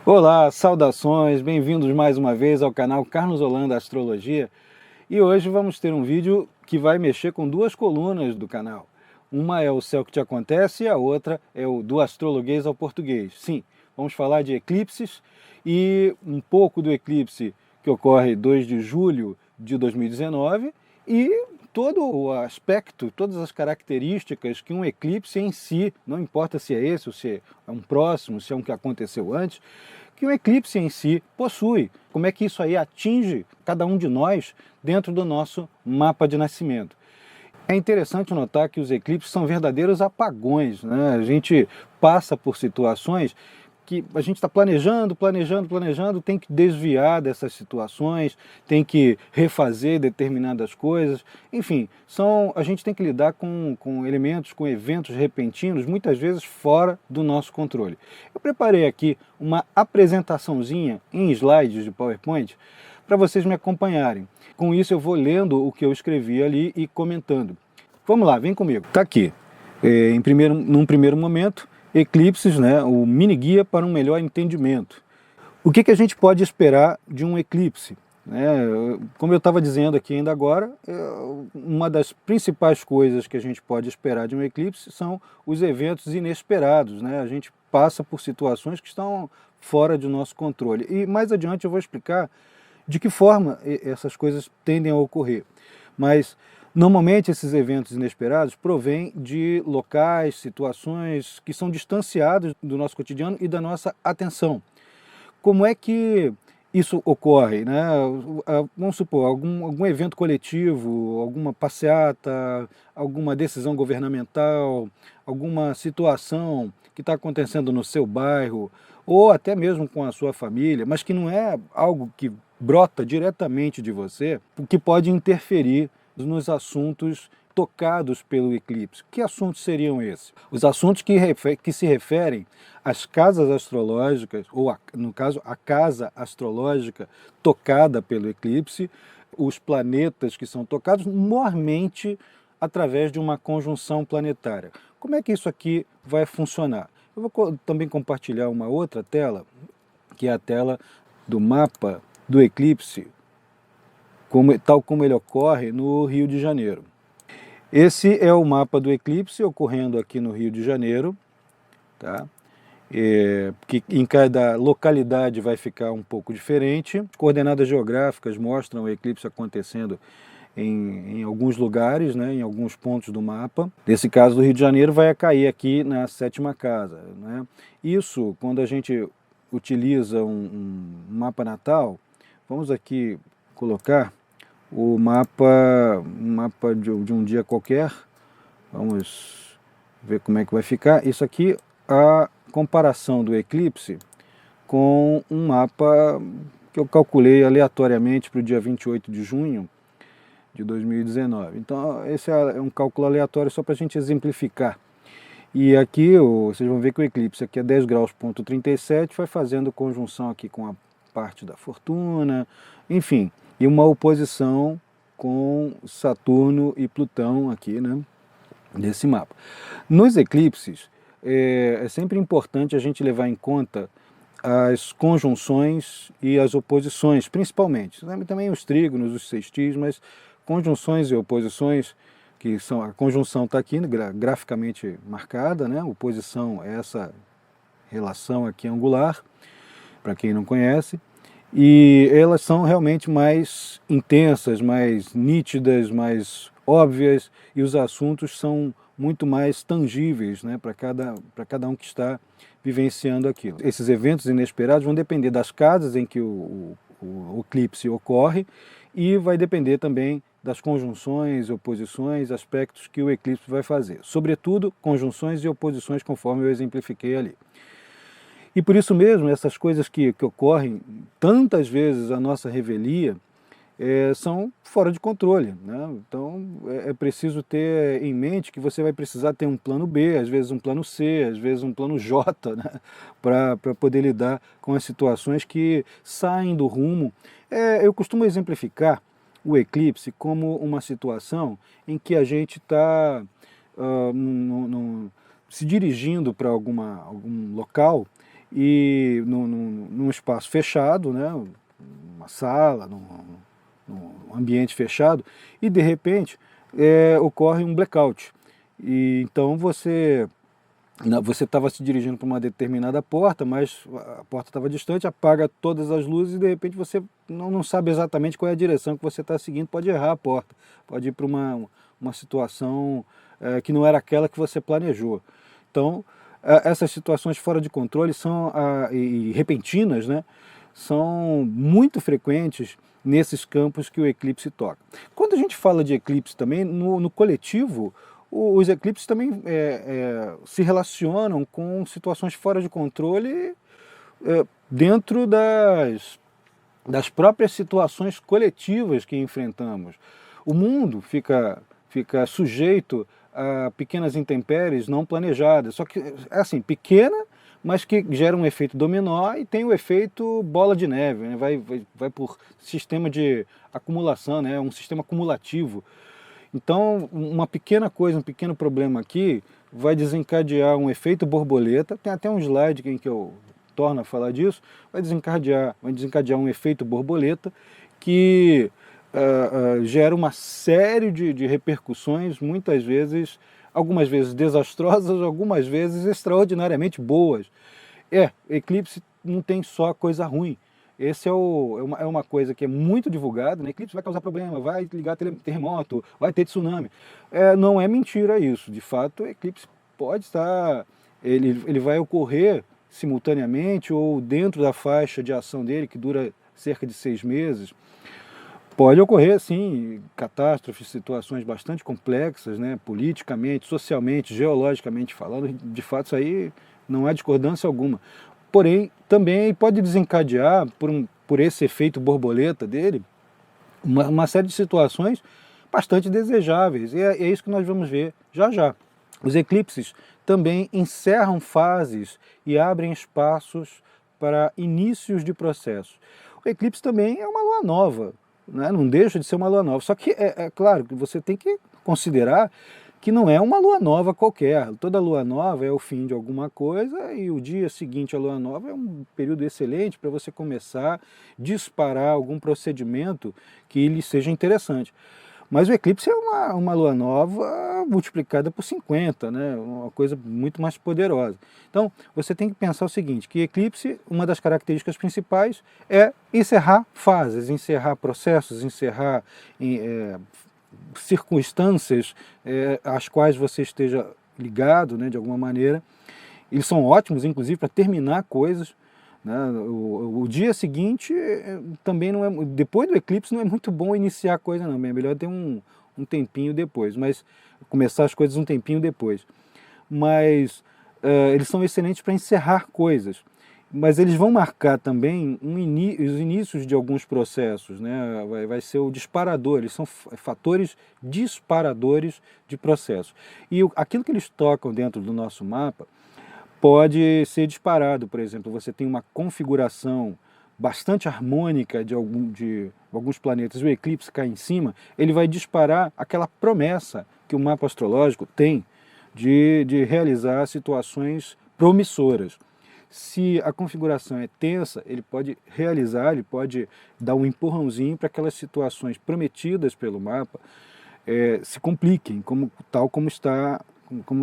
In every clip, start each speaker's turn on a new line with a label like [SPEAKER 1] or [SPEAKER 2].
[SPEAKER 1] Olá, saudações, bem-vindos mais uma vez ao canal Carlos Holanda Astrologia. E hoje vamos ter um vídeo que vai mexer com duas colunas do canal. Uma é o Céu que te acontece e a outra é o do astrologuês ao português. Sim, vamos falar de eclipses e um pouco do eclipse que ocorre 2 de julho de 2019 e todo o aspecto, todas as características que um eclipse em si, não importa se é esse ou se é um próximo, se é um que aconteceu antes, que o eclipse em si possui. Como é que isso aí atinge cada um de nós dentro do nosso mapa de nascimento. É interessante notar que os eclipses são verdadeiros apagões, né? A gente passa por situações que a gente está planejando, tem que desviar dessas situações, tem que refazer determinadas coisas, enfim, a gente tem que lidar com elementos, com eventos repentinos, muitas vezes fora do nosso controle. Eu preparei aqui uma apresentaçãozinha em slides de PowerPoint para vocês me acompanharem. Com isso eu vou lendo o que eu escrevi ali e comentando. Vamos lá, vem comigo. Está aqui, num primeiro momento, eclipses, né, o mini guia para um melhor entendimento. O que a gente pode esperar de um eclipse? Como eu estava dizendo aqui ainda agora, uma das principais coisas que a gente pode esperar de um eclipse são os eventos inesperados, né? A gente passa por situações que estão fora do nosso controle. E mais adiante eu vou explicar de que forma essas coisas tendem a ocorrer. Mas normalmente esses eventos inesperados provêm de locais, situações que são distanciados do nosso cotidiano e da nossa atenção. Como é que isso ocorre, né? Vamos supor, algum evento coletivo, alguma passeata, alguma decisão governamental, alguma situação que está acontecendo no seu bairro, ou até mesmo com a sua família, mas que não é algo que brota diretamente de você, o que pode interferir nos assuntos tocados pelo eclipse. Que assuntos seriam esses? Os assuntos que se referem às casas astrológicas, ou no caso, a casa astrológica tocada pelo eclipse, os planetas que são tocados, mormente através de uma conjunção planetária. Como é que isso aqui vai funcionar? Eu vou também compartilhar uma outra tela, que é a tela do mapa do eclipse, tal como ele ocorre no Rio de Janeiro. Esse é o mapa do eclipse ocorrendo aqui no Rio de Janeiro, tá? Que em cada localidade vai ficar um pouco diferente. Coordenadas geográficas mostram o eclipse acontecendo em alguns lugares, né, em alguns pontos do mapa. Nesse caso do Rio de Janeiro vai cair aqui na 7ª casa, né? Isso, quando a gente utiliza um mapa natal, vamos aqui colocar um mapa de um dia qualquer. Vamos ver como é que vai ficar. Isso aqui, a comparação do eclipse com um mapa que eu calculei aleatoriamente para o dia 28 de junho de 2019. Então, esse é um cálculo aleatório só para a gente exemplificar. E aqui, vocês vão ver que o eclipse aqui é 10 graus, ponto 37, vai fazendo conjunção aqui com a parte da fortuna, enfim, e uma oposição com Saturno e Plutão aqui, né, nesse mapa. Nos eclipses, é sempre importante a gente levar em conta as conjunções e as oposições, principalmente. Também os trígonos, os sextis, mas conjunções e oposições, que são, a conjunção está aqui graficamente marcada, né? A oposição é essa relação aqui angular, para quem não conhece, e elas são realmente mais intensas, mais nítidas, mais óbvias, e os assuntos são muito mais tangíveis, né, para cada um que está vivenciando aquilo. Esses eventos inesperados vão depender das casas em que o eclipse ocorre e vai depender também das conjunções, oposições, aspectos que o eclipse vai fazer. Sobretudo, conjunções e oposições, conforme eu exemplifiquei ali. E por isso mesmo, essas coisas que ocorrem tantas vezes à nossa revelia, são fora de controle, né? Então é preciso ter em mente que você vai precisar ter um plano B, às vezes um plano C, às vezes um plano J, né? Para poder lidar com as situações que saem do rumo. Eu costumo exemplificar o eclipse como uma situação em que a gente está se dirigindo para algum local e num espaço fechado, né, uma sala, num ambiente fechado, e de repente ocorre um blackout. E então você estava se dirigindo para uma determinada porta, mas a porta estava distante, apaga todas as luzes e de repente você não sabe exatamente qual é a direção que você está seguindo, pode errar a porta, pode ir para uma situação que não era aquela que você planejou. Então, essas situações fora de controle e repentinas, né, são muito frequentes nesses campos que o eclipse toca. Quando a gente fala de eclipse também, no coletivo, os eclipses também se relacionam com situações fora de controle dentro das próprias situações coletivas que enfrentamos. O mundo fica sujeito a pequenas intempéries não planejadas, só que é assim, pequena, mas que gera um efeito dominó e tem o efeito bola de neve, né? Vai por sistema de acumulação, né? Um sistema acumulativo. Então, uma pequena coisa, um pequeno problema aqui vai desencadear um efeito borboleta. Tem até um slide em que eu torno a falar disso. Vai desencadear um efeito borboleta que gera uma série de repercussões, muitas vezes, algumas vezes desastrosas, algumas vezes extraordinariamente boas. Eclipse não tem só coisa ruim. Esse é uma coisa que é muito divulgada, né? Eclipse vai causar problema, vai ligar terremoto, vai ter tsunami. Não é mentira isso. De fato, o eclipse pode estar, ele vai ocorrer simultaneamente ou dentro da faixa de ação dele, que dura cerca de 6 meses. Pode ocorrer, sim, catástrofes, situações bastante complexas, né? Politicamente, socialmente, geologicamente falando. De fato, isso aí não há discordância alguma. Porém, também pode desencadear, por esse efeito borboleta dele, uma série de situações bastante desejáveis. E é isso que nós vamos ver já já. Os eclipses também encerram fases e abrem espaços para inícios de processos. O eclipse também é uma lua nova, né? Não deixa de ser uma lua nova. Só que é claro que você tem que considerar que não é uma lua nova qualquer. Toda lua nova é o fim de alguma coisa e o dia seguinte à lua nova é um período excelente para você começar a disparar algum procedimento que lhe seja interessante. Mas o eclipse é uma lua nova multiplicada por 50, né? Uma coisa muito mais poderosa. Então, você tem que pensar o seguinte, que eclipse, uma das características principais é encerrar fases, encerrar processos, encerrar circunstâncias às quais você esteja ligado, né, de alguma maneira. Eles são ótimos, inclusive, para terminar coisas, né? O dia seguinte também não é, depois do eclipse não é muito bom iniciar a coisa não, é melhor ter um tempinho depois, mas começar as coisas um tempinho depois. Mas eles são excelentes para encerrar coisas, mas eles vão marcar também os inícios de alguns processos, né? Vai ser o disparador, eles são fatores disparadores de processos. E aquilo que eles tocam dentro do nosso mapa pode ser disparado. Por exemplo, você tem uma configuração bastante harmônica de alguns planetas, o eclipse cai em cima, ele vai disparar aquela promessa que o mapa astrológico tem de realizar situações promissoras. Se a configuração é tensa, ele pode dar um empurrãozinho para aquelas situações prometidas pelo mapa se compliquem, como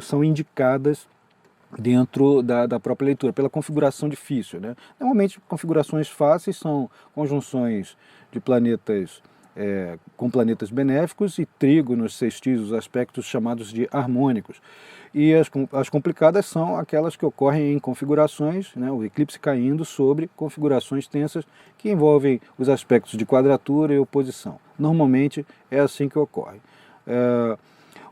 [SPEAKER 1] são indicadas dentro da própria leitura, pela configuração difícil, né? Normalmente, configurações fáceis são conjunções de planetas com planetas benéficos e trígonos, sextis, aspectos chamados de harmônicos. E as complicadas são aquelas que ocorrem em configurações, né, o eclipse caindo sobre configurações tensas que envolvem os aspectos de quadratura e oposição. Normalmente é assim que ocorre.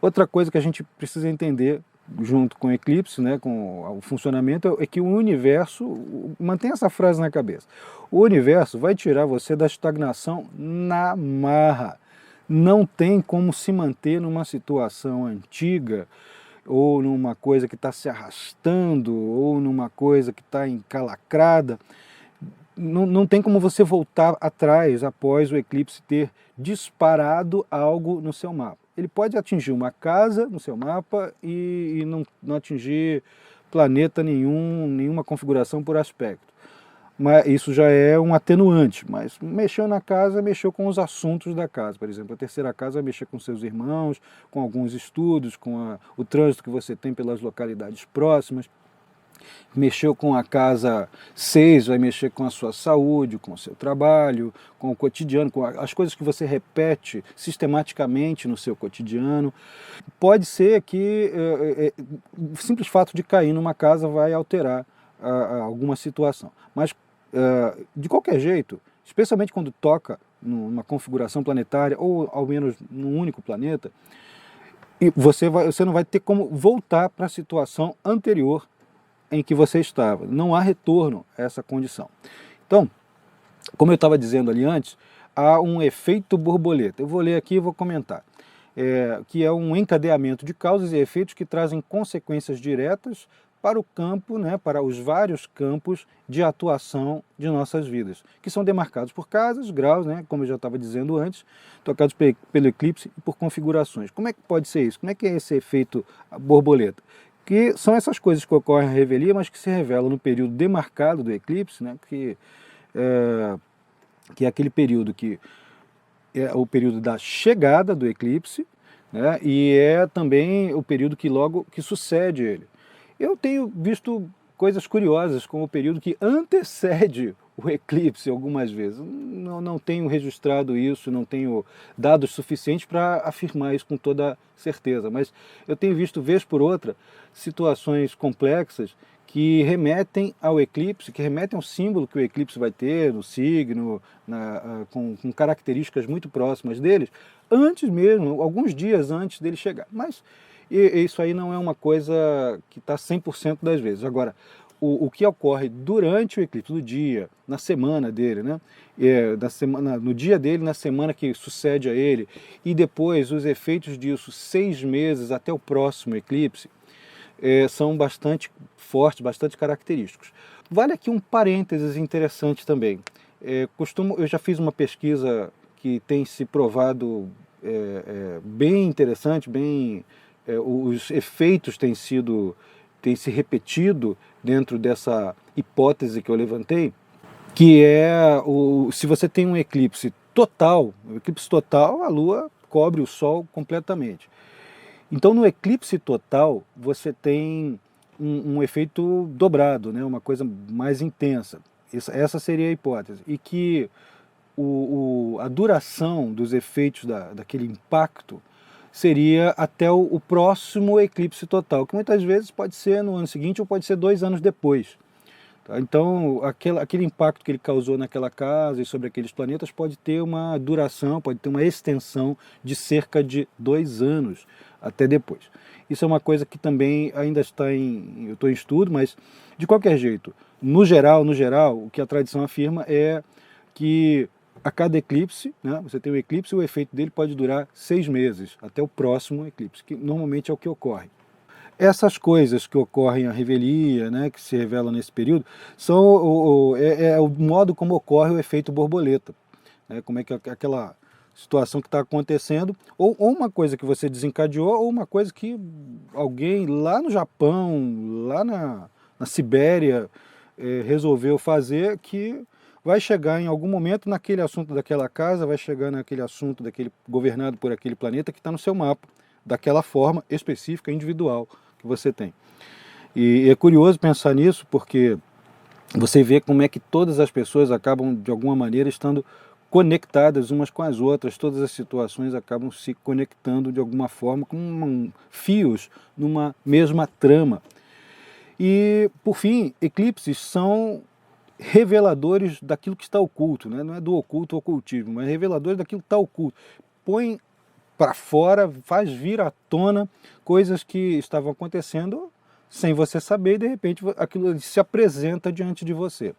[SPEAKER 1] Outra coisa que a gente precisa entender junto com o eclipse, né, com o funcionamento, é que o universo, mantenha essa frase na cabeça, o universo vai tirar você da estagnação na marra. Não tem como se manter numa situação antiga, ou numa coisa que está se arrastando, ou numa coisa que está encalacrada. Não tem como você voltar atrás após o eclipse ter disparado algo no seu mapa. Ele pode atingir uma casa no seu mapa e não atingir, planeta nenhum, nenhuma configuração por aspecto. Mas isso já é um atenuante, mas mexeu na casa, mexeu com os assuntos da casa. Por exemplo, a terceira casa vai mexer com seus irmãos, com alguns estudos, com o trânsito que você tem pelas localidades próximas. Mexeu com a casa 6, vai mexer com a sua saúde, com o seu trabalho, com o cotidiano, com as coisas que você repete sistematicamente no seu cotidiano. Pode ser que o simples fato de cair numa casa vai alterar alguma situação. Mas, de qualquer jeito, especialmente quando toca numa configuração planetária, ou ao menos num único planeta, e você não vai ter como voltar para a situação anterior em que você estava. Não há retorno a essa condição. Então, como eu estava dizendo ali antes, há um efeito borboleta. Eu vou ler aqui e vou comentar. Que é um encadeamento de causas e efeitos que trazem consequências diretas para o campo, né, para os vários campos de atuação de nossas vidas, que são demarcados por casas, graus, né, como eu já estava dizendo antes, tocados pelo eclipse e por configurações. Como é que pode ser isso? Como é que é esse efeito borboleta? Que são essas coisas que ocorrem na revelia, mas que se revelam no período demarcado do eclipse, né, que é aquele período que é o período da chegada do eclipse, né, e é também o período que sucede ele. Eu tenho visto coisas curiosas, como o período que antecede o eclipse algumas vezes. Não tenho registrado isso, não tenho dados suficientes para afirmar isso com toda certeza, mas eu tenho visto, vez por outra, situações complexas que remetem ao eclipse, que remetem ao símbolo que o eclipse vai ter, no signo, com características muito próximas deles, antes mesmo, alguns dias antes dele chegar. Mas isso aí não é uma coisa que está 100% das vezes. Agora, o que ocorre durante o eclipse, no dia, na semana dele, né? No dia dele, na semana que sucede a ele, e depois os efeitos disso 6 meses até o próximo eclipse, são bastante fortes, bastante característicos. Vale aqui um parênteses interessante também. Eu já fiz uma pesquisa que tem se provado bem interessante, os efeitos têm se repetido dentro dessa hipótese que eu levantei, que se você tem um eclipse total, a Lua cobre o Sol completamente. Então, no eclipse total, você tem um efeito dobrado, né? Uma coisa mais intensa. Essa seria a hipótese. E que a duração dos efeitos daquele impacto seria até o próximo eclipse total, que muitas vezes pode ser no ano seguinte ou pode ser 2 anos depois. Tá? Então, aquele impacto que ele causou naquela casa e sobre aqueles planetas pode ter uma duração, pode ter uma extensão de cerca de 2 anos até depois. Isso é uma coisa que também ainda eu estou em estudo, mas de qualquer jeito, no geral, o que a tradição afirma é que a cada eclipse, né, você tem um eclipse e o efeito dele pode durar 6 meses, até o próximo eclipse, que normalmente é o que ocorre. Essas coisas que ocorrem à revelia, né, que se revelam nesse período, são o modo como ocorre o efeito borboleta. Né, como é que aquela situação que está acontecendo, ou uma coisa que você desencadeou, ou uma coisa que alguém lá no Japão, lá na Sibéria, resolveu fazer, que vai chegar em algum momento naquele assunto daquela casa, vai chegar naquele assunto governado por aquele planeta que está no seu mapa, daquela forma específica, individual que você tem. E é curioso pensar nisso, porque você vê como é que todas as pessoas acabam, de alguma maneira, estando conectadas umas com as outras, todas as situações acabam se conectando de alguma forma, com fios numa mesma trama. E, por fim, eclipses são reveladores daquilo que está oculto, né? Não é do oculto ao ocultismo, mas reveladores daquilo que está oculto. Põe para fora, faz vir à tona coisas que estavam acontecendo sem você saber, e de repente aquilo se apresenta diante de você.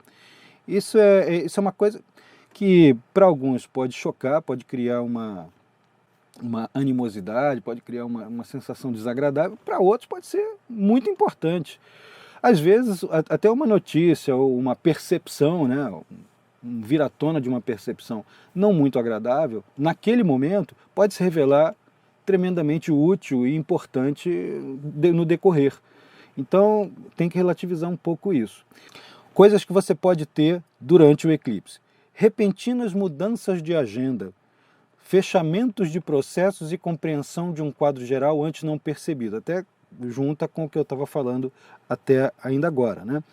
[SPEAKER 1] Isso é uma coisa que para alguns pode chocar, pode criar uma animosidade, pode criar uma sensação desagradável, para outros pode ser muito importante. Às vezes, até uma notícia ou uma percepção, né, um vir-à-tona de uma percepção não muito agradável, naquele momento pode se revelar tremendamente útil e importante no decorrer. Então tem que relativizar um pouco isso. Coisas que você pode ter durante o eclipse: repentinas mudanças de agenda, fechamentos de processos e compreensão de um quadro geral antes não percebido, até junta com o que eu estava falando até ainda agora, né?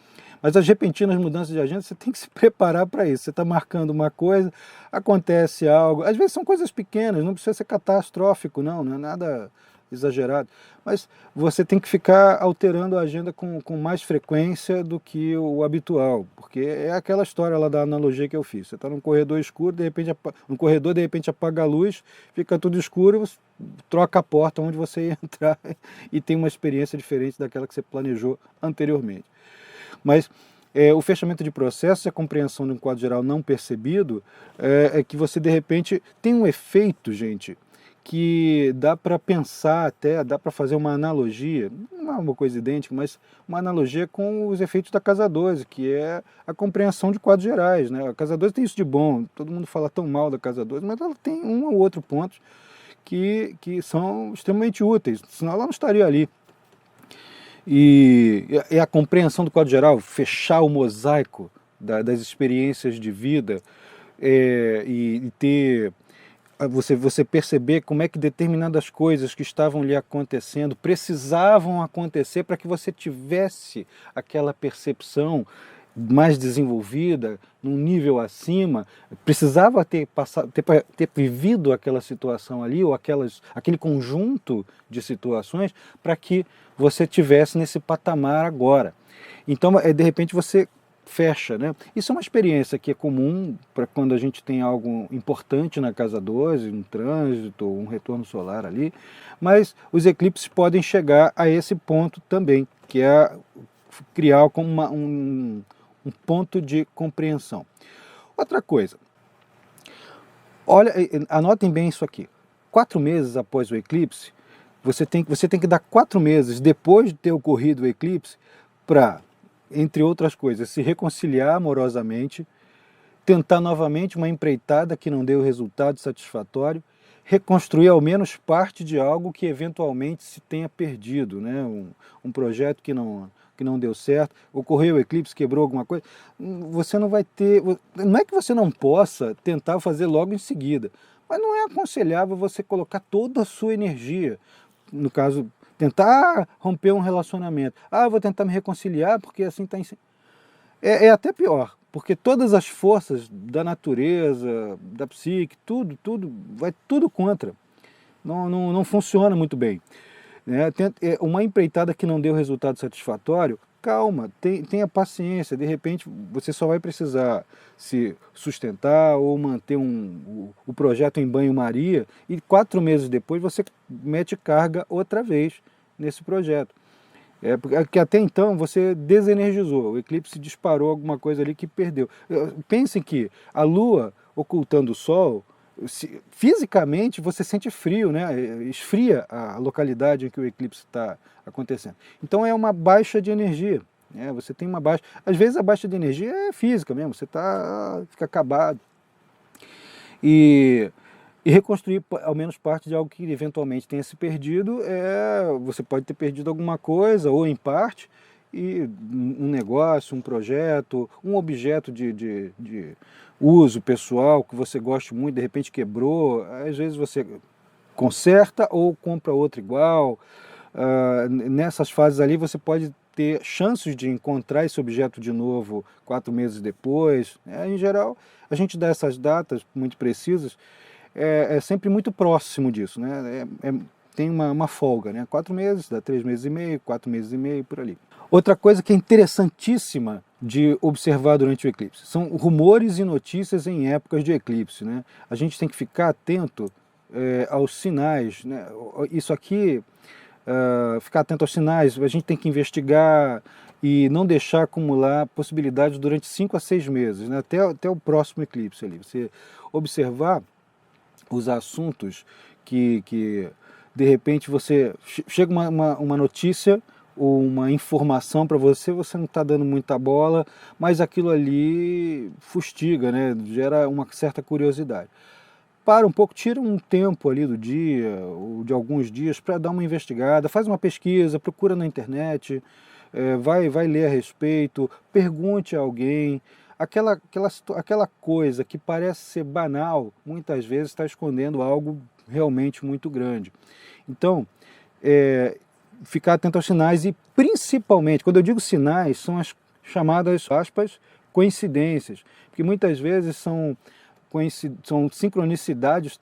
[SPEAKER 1] Mas as repentinas mudanças de agenda, você tem que se preparar para isso. Você está marcando uma coisa, acontece algo, às vezes são coisas pequenas, não precisa ser catastrófico, não é nada exagerado, mas você tem que ficar alterando a agenda com mais frequência do que o habitual, porque é aquela história lá da analogia que eu fiz. Você está num corredor escuro, de repente, um corredor, de repente apaga a luz, fica tudo escuro, você troca a porta onde você ia entrar e tem uma experiência diferente daquela que você planejou anteriormente. Mas o fechamento de processo e a compreensão de um quadro geral não percebido é que você, de repente, tem um efeito, gente, que dá para pensar até, dá para fazer uma analogia, não é uma coisa idêntica, mas uma analogia com os efeitos da Casa 12, que é a compreensão de quadros gerais, né? A Casa 12 tem isso de bom, todo mundo fala tão mal da Casa 12, mas ela tem um ou outro ponto que são extremamente úteis, senão ela não estaria ali. E a compreensão do quadro geral, fechar o mosaico das experiências de vida e ter você perceber como é que determinadas coisas que estavam lhe acontecendo precisavam acontecer para que você tivesse aquela percepção mais desenvolvida, num nível acima, precisava ter vivido aquela situação ali, ou aquele conjunto de situações, para que você tivesse nesse patamar agora. Então, de repente, você fecha, né? Isso é uma experiência que é comum para quando a gente tem algo importante na Casa 12, um trânsito, um retorno solar ali, mas os eclipses podem chegar a esse ponto também, que é criar como um ponto de compreensão. Outra coisa, olha, anotem bem isso aqui: 4 meses após o eclipse, você tem que dar 4 meses depois de ter ocorrido o eclipse para, entre outras coisas, se reconciliar amorosamente, tentar novamente uma empreitada que não deu resultado satisfatório, reconstruir ao menos parte de algo que eventualmente se tenha perdido, né? Um projeto que não deu certo, ocorreu o eclipse, quebrou alguma coisa, você não vai ter... Não é que você não possa tentar fazer logo em seguida, mas não é aconselhável você colocar toda a sua energia, no caso, tentar romper um relacionamento. Ah, eu vou tentar me reconciliar porque assim está... É até pior, porque todas as forças da natureza, da psique, vai tudo contra. Não funciona muito bem. Uma empreitada que não deu resultado satisfatório, calma, tenha paciência. De repente você só vai precisar se sustentar ou manter o projeto em banho-maria, e 4 meses depois você mete carga outra vez nesse projeto. Porque até então você desenergizou, o eclipse disparou alguma coisa ali que perdeu. Pensem que a Lua ocultando o Sol, fisicamente você sente frio, né? Esfria a localidade em que o eclipse está acontecendo. Então é uma baixa de energia, né? Você tem uma baixa... Às vezes a baixa de energia é física mesmo, você fica acabado. E reconstruir ao menos parte de algo que eventualmente tenha se perdido, você pode ter perdido alguma coisa, ou em parte, e um negócio, um projeto, um objeto de uso pessoal que você goste muito, de repente quebrou, às vezes você conserta ou compra outro igual. Nessas fases ali você pode ter chances de encontrar esse objeto de novo 4 meses depois. Em geral, a gente dá essas datas muito precisas, é sempre muito próximo disso, né? Tem uma folga, né? 4 meses, dá 3 meses e meio, 4 meses e meio, por ali. Outra coisa que é interessantíssima de observar durante o eclipse são rumores e notícias em épocas de eclipse, né? A gente tem que ficar atento aos sinais, né? Isso aqui, ficar atento aos sinais, a gente tem que investigar e não deixar acumular possibilidades durante 5 a 6 meses, né? Até o próximo eclipse ali. Você observar os assuntos que de repente chega uma notícia ou uma informação para você não está dando muita bola, mas aquilo ali fustiga, né? Gera uma certa curiosidade. para um pouco, tira um tempo ali do dia, ou de alguns dias, para dar uma investigada, faz uma pesquisa, procura na internet, vai ler a respeito, pergunte a alguém. Aquela coisa que parece ser banal, muitas vezes está escondendo algo realmente muito grande. Então, ficar atento aos sinais e, principalmente, quando eu digo sinais, são as chamadas, aspas, coincidências, porque muitas vezes são sincronicidades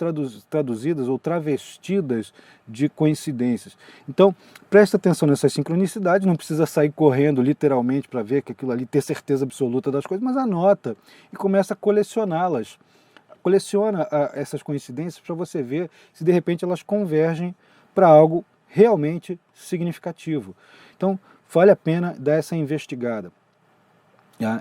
[SPEAKER 1] traduzidas ou travestidas de coincidências. Então, presta atenção nessas sincronicidades, não precisa sair correndo literalmente para ver que aquilo ali, ter certeza absoluta das coisas, mas anota e começa a colecioná-las. Coleciona essas coincidências para você ver se de repente elas convergem para algo realmente significativo. Então, vale a pena dar essa investigada.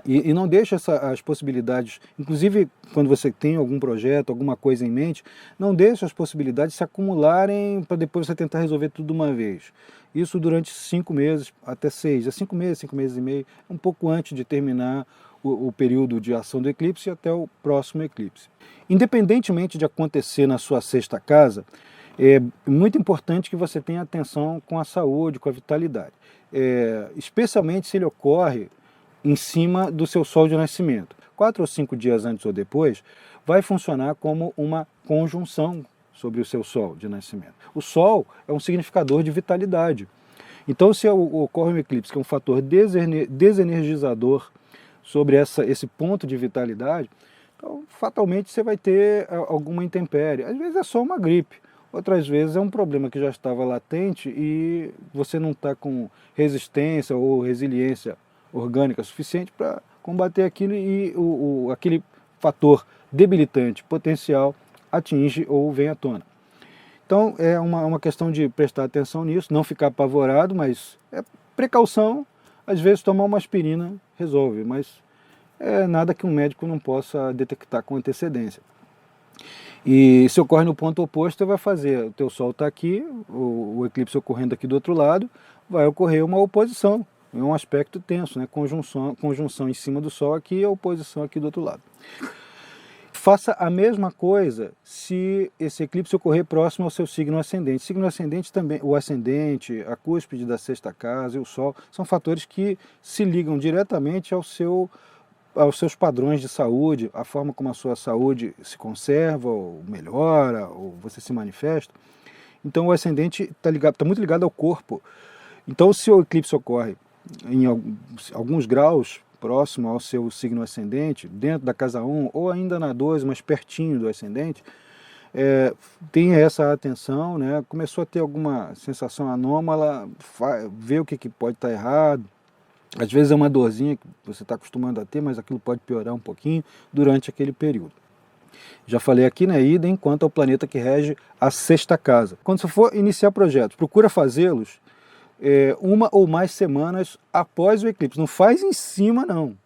[SPEAKER 1] E não deixe as possibilidades, inclusive quando você tem algum projeto, alguma coisa em mente, não deixe as possibilidades se acumularem para depois você tentar resolver tudo de uma vez. Isso durante 5 meses, até 6, 5 meses e meio, um pouco antes de terminar o período de ação do eclipse até o próximo eclipse. Independentemente de acontecer na sua sexta casa, é muito importante que você tenha atenção com a saúde, com a vitalidade. Especialmente se ele ocorre em cima do seu sol de nascimento. 4 ou 5 dias antes ou depois, vai funcionar como uma conjunção sobre o seu sol de nascimento. O sol é um significador de vitalidade. Então, se ocorre um eclipse, que é um fator desenergizador sobre esse ponto de vitalidade, então, fatalmente você vai ter alguma intempérie. Às vezes é só uma gripe, outras vezes é um problema que já estava latente e você não está com resistência ou resiliência orgânica suficiente para combater aquilo e aquele fator debilitante potencial atinge ou vem à tona. Então é uma questão de prestar atenção nisso, não ficar apavorado, mas precaução. Às vezes tomar uma aspirina resolve, mas é nada que um médico não possa detectar com antecedência. E se ocorre no ponto oposto, você vai fazer, o teu Sol está aqui, o eclipse ocorrendo aqui do outro lado, vai ocorrer uma oposição. É um aspecto tenso, né? Conjunção em cima do Sol aqui e a oposição aqui do outro lado. Faça a mesma coisa se esse eclipse ocorrer próximo ao seu signo ascendente. Signo ascendente também, o ascendente, a cúspide da sexta casa e o Sol, são fatores que se ligam diretamente aos seus padrões de saúde, a forma como a sua saúde se conserva, ou melhora, ou você se manifesta. Então o ascendente está muito ligado ao corpo. Então se o eclipse ocorre em alguns graus próximo ao seu signo ascendente, dentro da casa 1 ou ainda na 2, mas pertinho do ascendente, tenha essa atenção, né? Começou a ter alguma sensação anômala, vê o que pode estar errado. Às vezes é uma dorzinha que você está acostumado a ter, mas aquilo pode piorar um pouquinho durante aquele período. Já falei aqui, né, idem quanto ao planeta que rege a sexta casa. Quando você for iniciar projetos, procura fazê-los uma ou mais semanas após o eclipse. Não faz em cima, não.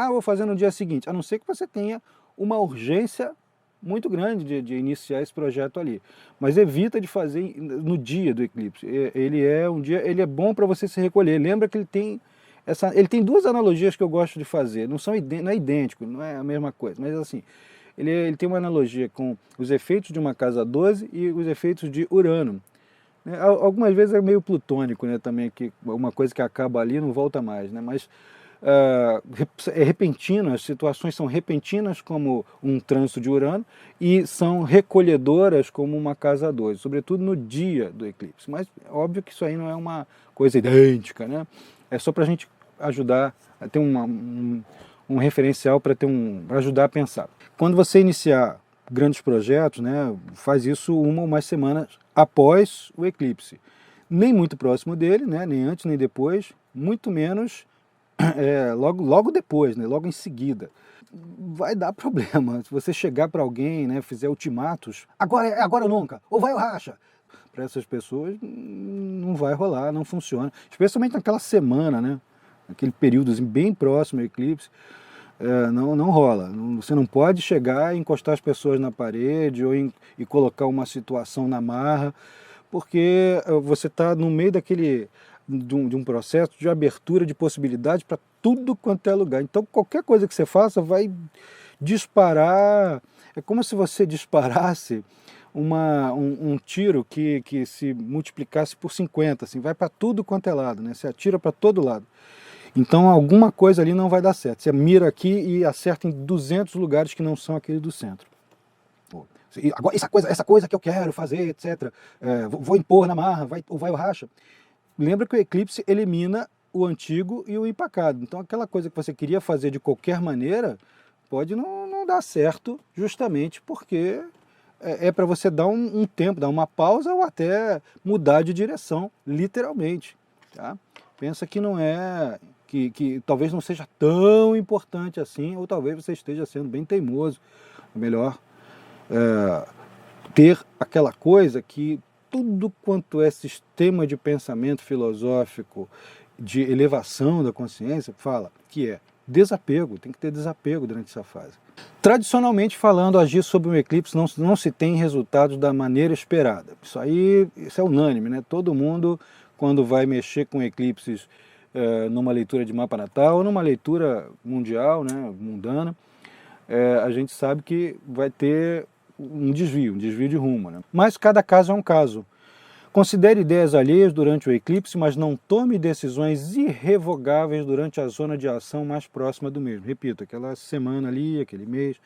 [SPEAKER 1] Vou fazer no dia seguinte. A não ser que você tenha uma urgência muito grande de iniciar esse projeto ali. Mas evita de fazer no dia do eclipse. Ele é bom para você se recolher. Lembra que ele tem duas analogias que eu gosto de fazer. Não é idêntico, não é a mesma coisa. Mas assim, ele tem uma analogia com os efeitos de uma casa 12 e os efeitos de Urano. Algumas vezes é meio plutônico, né, também, que uma coisa que acaba ali não volta mais, né, mas é repentino, as situações são repentinas como um trânsito de Urano e são recolhedoras como uma casa 12, sobretudo no dia do eclipse. Mas óbvio que isso aí não é uma coisa idêntica, né? É só para a gente ajudar a ter um referencial para ajudar a pensar. Quando você iniciar grandes projetos, né, faz isso uma ou mais semanas após o eclipse. Nem muito próximo dele, né, nem antes nem depois, muito menos logo depois, né, logo em seguida. Vai dar problema. Se você chegar para alguém, né, fizer ultimatos, agora ou nunca, ou vai ou racha. Para essas pessoas não vai rolar, não funciona. Especialmente naquela semana, né, naquele período bem próximo ao eclipse. Não rola. Você não pode chegar e encostar as pessoas na parede e colocar uma situação na marra, porque você está no meio de um processo de abertura de possibilidades para tudo quanto é lugar. Então qualquer coisa que você faça vai disparar É como se você disparasse um tiro que se multiplicasse por 50, assim, vai para tudo quanto é lado, né? Você atira para todo lado. Então alguma coisa ali não vai dar certo. Você mira aqui e acerta em 200 lugares que não são aquele do centro. Agora, essa coisa que eu quero fazer, etc. Vou impor na marra, vai o racha. Lembra que o eclipse elimina o antigo e o empacado. Então aquela coisa que você queria fazer de qualquer maneira pode não dar certo, justamente porque é para você dar um tempo, dar uma pausa ou até mudar de direção, literalmente. Tá? Pensa que não é, que talvez não seja tão importante assim, ou talvez você esteja sendo bem teimoso. Melhor ter aquela coisa que tudo quanto é sistema de pensamento filosófico, de elevação da consciência, fala que é desapego, tem que ter desapego durante essa fase. Tradicionalmente falando, agir sobre um eclipse não se tem resultados da maneira esperada. Isso é unânime, né? Todo mundo, quando vai mexer com eclipses numa leitura de mapa natal, ou numa leitura mundial, né, mundana, a gente sabe que vai ter um desvio de rumo, né? Mas cada caso é um caso. Considere ideias alheias durante o eclipse, mas não tome decisões irrevogáveis durante a zona de ação mais próxima do mesmo. Repito, aquela semana ali, aquele mês,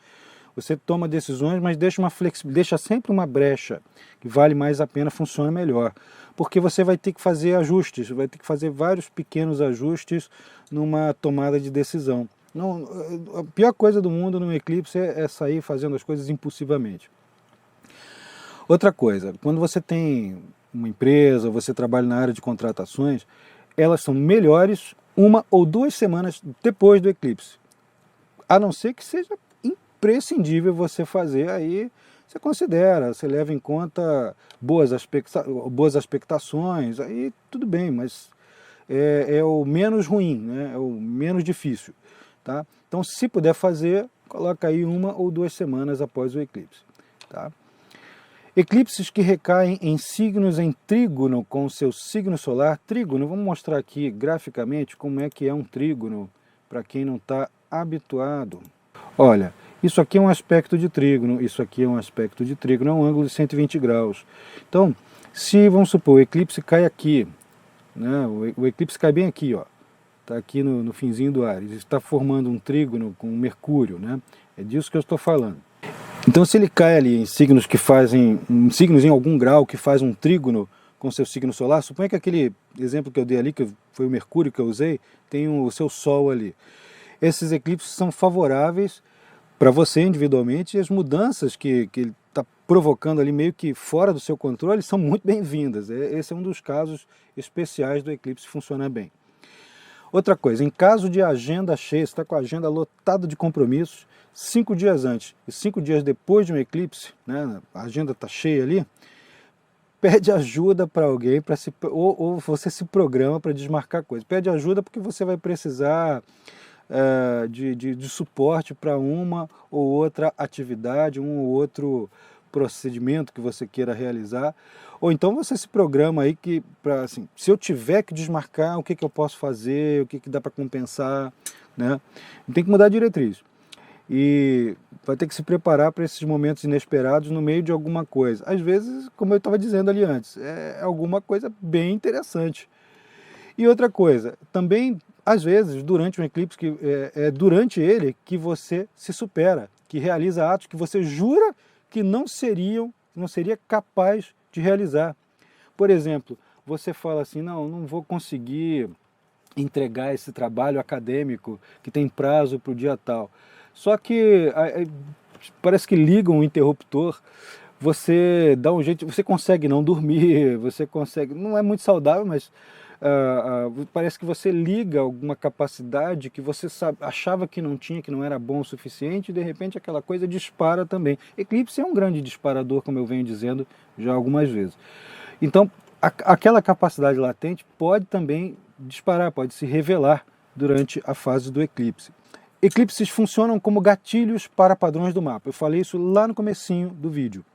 [SPEAKER 1] você toma decisões, mas deixa sempre uma brecha, que vale mais a pena, funciona melhor. Porque você vai ter que fazer ajustes, vai ter que fazer vários pequenos ajustes numa tomada de decisão. Não, a pior coisa do mundo no eclipse é sair fazendo as coisas impulsivamente. Outra coisa, quando você tem uma empresa, você trabalha na área de contratações, elas são melhores 1 ou 2 semanas depois do eclipse. A não ser que seja imprescindível você fazer, aí você considera, você leva em conta boas expectações, aí tudo bem, mas é o menos ruim, né? É o menos difícil. Tá? Então, se puder fazer, coloca aí 1 ou 2 semanas após o eclipse. Tá? Eclipses que recaem em signos em trígono com o seu signo solar. Trígono, vamos mostrar aqui graficamente como é que é um trígono, para quem não está habituado. Olha, isso aqui é um aspecto de trígono, isso aqui é um aspecto de trígono, é um ângulo de 120 graus. Então, se, vamos supor, o eclipse cai aqui, né? O eclipse cai bem aqui, ó. Está aqui no finzinho do Áries, está formando um trígono com Mercúrio, né? É disso que eu estou falando. Então, se ele cai ali em signos em algum grau que faz um trígono com seu signo solar, suponha que aquele exemplo que eu dei ali, que foi o Mercúrio que eu usei, tem o seu Sol ali. Esses eclipses são favoráveis para você individualmente, e as mudanças que ele está provocando ali meio que fora do seu controle são muito bem-vindas. Esse é um dos casos especiais do eclipse funcionar bem. Outra coisa, em caso de agenda cheia, você está com a agenda lotada de compromissos, 5 dias antes e 5 dias depois de um eclipse, né, a agenda está cheia ali, pede ajuda para alguém, ou você se programa para desmarcar coisas. Pede ajuda porque você vai precisar de suporte para uma ou outra atividade, um ou outro procedimento que você queira realizar, ou então você se programa aí que, assim, se eu tiver que desmarcar, o que eu posso fazer, o que dá para compensar, né? Tem que mudar a diretriz. E vai ter que se preparar para esses momentos inesperados no meio de alguma coisa. Às vezes, como eu estava dizendo ali antes, é alguma coisa bem interessante. E outra coisa, também, às vezes, durante um eclipse, é durante ele que você se supera, que realiza atos que você jura que não seria capaz de realizar. Por exemplo, você fala assim, não vou conseguir entregar esse trabalho acadêmico que tem prazo para o dia tal. Só que parece que liga um interruptor, você dá um jeito, você consegue não dormir, você consegue, não é muito saudável, mas parece que você liga alguma capacidade que você achava que não tinha, que não era bom o suficiente, e de repente aquela coisa dispara também. Eclipse é um grande disparador, como eu venho dizendo já algumas vezes. Então, aquela capacidade latente pode também disparar, pode se revelar durante a fase do eclipse. Eclipses funcionam como gatilhos para padrões do mapa. Eu falei isso lá no comecinho do vídeo.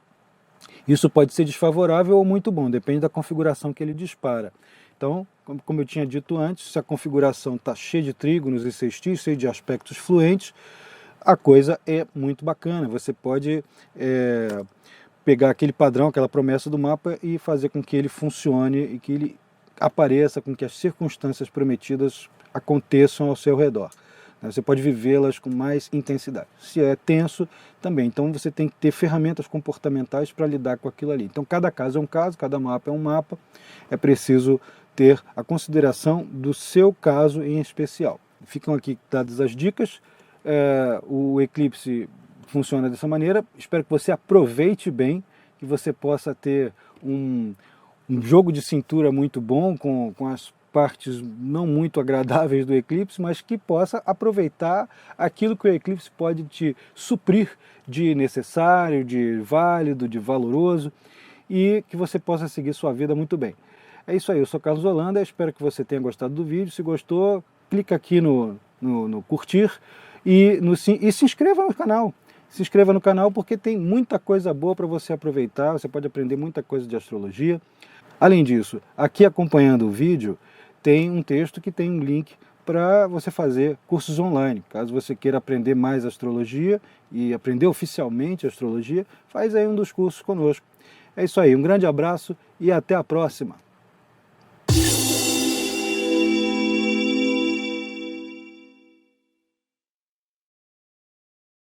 [SPEAKER 1] Isso pode ser desfavorável ou muito bom, depende da configuração que ele dispara. Então, como eu tinha dito antes, se a configuração está cheia de trígonos e sextis, cheia de aspectos fluentes, a coisa é muito bacana. Você pode pegar aquele padrão, aquela promessa do mapa e fazer com que ele funcione e que ele apareça, com que as circunstâncias prometidas aconteçam ao seu redor. Você pode vivê-las com mais intensidade. Se é tenso, também. Então você tem que ter ferramentas comportamentais para lidar com aquilo ali. Então cada caso é um caso, cada mapa é um mapa. É preciso ter a consideração do seu caso em especial. Ficam aqui dadas as dicas. O eclipse funciona dessa maneira. Espero que você aproveite bem, que você possa ter um jogo de cintura muito bom com as partes não muito agradáveis do eclipse, mas que possa aproveitar aquilo que o eclipse pode te suprir de necessário, de válido, de valoroso, e que você possa seguir sua vida muito bem. É isso aí, eu sou Carlos Holanda, espero que você tenha gostado do vídeo. Se gostou, clica aqui no curtir e se inscreva no canal. Se inscreva no canal porque tem muita coisa boa para você aproveitar, você pode aprender muita coisa de astrologia. Além disso, aqui acompanhando o vídeo, tem um texto que tem um link para você fazer cursos online. Caso você queira aprender mais astrologia e aprender oficialmente astrologia, faz aí um dos cursos conosco. É isso aí, um grande abraço e até a próxima!